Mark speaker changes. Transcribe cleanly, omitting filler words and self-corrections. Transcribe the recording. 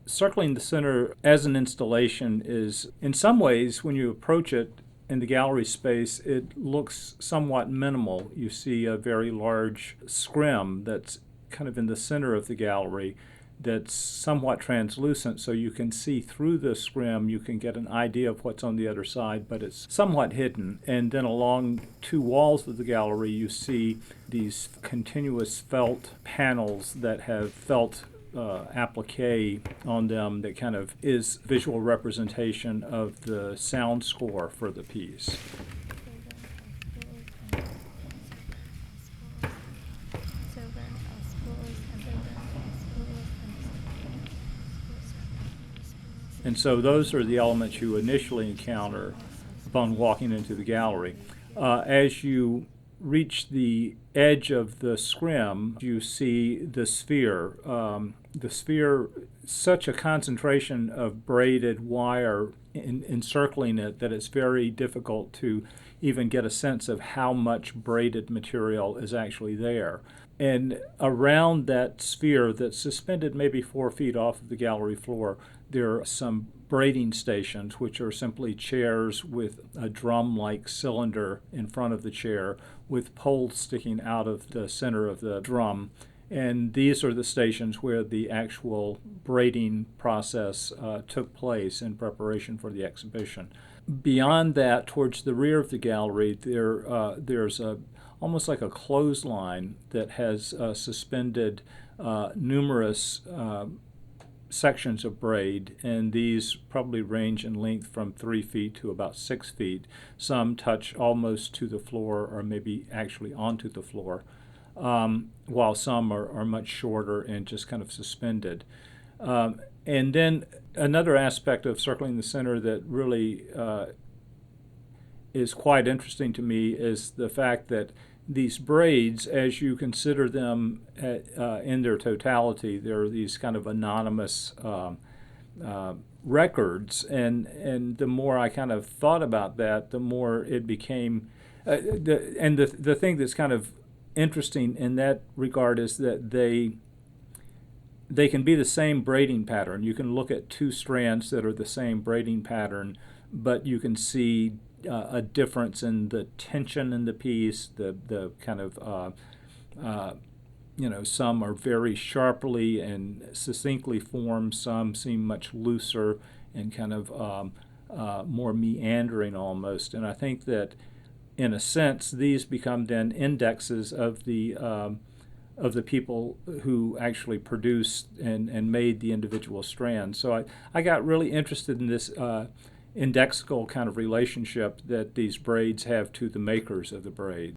Speaker 1: Circling the Center as an installation is, in some ways, when you approach it in the gallery space, it looks somewhat minimal. You see a very large scrim that's kind of in the center of the gallery that's somewhat translucent, so you can see through the scrim, you can get an idea of what's on the other side, but it's somewhat hidden. And then along two walls of the gallery, you see these continuous felt panels that have felt applique on them that kind of is visual representation of the sound score for the piece. And so those are the elements you initially encounter upon walking into the gallery. As you reach the edge of the scrim, you see the sphere. The sphere, such a concentration of braided wire encircling it that it's very difficult to even get a sense of how much braided material is actually there. And around that sphere that's suspended maybe 4 feet off of the gallery floor, there are some braiding stations, which are simply chairs with a drum-like cylinder in front of the chair with poles sticking out of the center of the drum. And these are the stations where the actual braiding process took place in preparation for the exhibition. Beyond that, towards the rear of the gallery, there's almost like a clothesline that has suspended numerous sections of braid, and these probably range in length from 3 feet to about 6 feet. Some touch almost to the floor or maybe actually onto the floor, while some are much shorter and just kind of suspended. And then another aspect of Circling the Center that really is quite interesting to me is the fact that these braids, as you consider them in their totality, they're these kind of anonymous records. And the more I kind of thought about that, the more it became, the thing that's kind of interesting in that regard is that they can be the same braiding pattern. You can look at two strands that are the same braiding pattern, but you can see a difference in the tension in the piece, the kind of, some are very sharply and succinctly formed, some seem much looser and kind of more meandering almost. And I think that, in a sense, these become then indexes of the people who actually produced and made the individual strands. So I got really interested in this indexical kind of relationship that these braids have to the makers of the braid.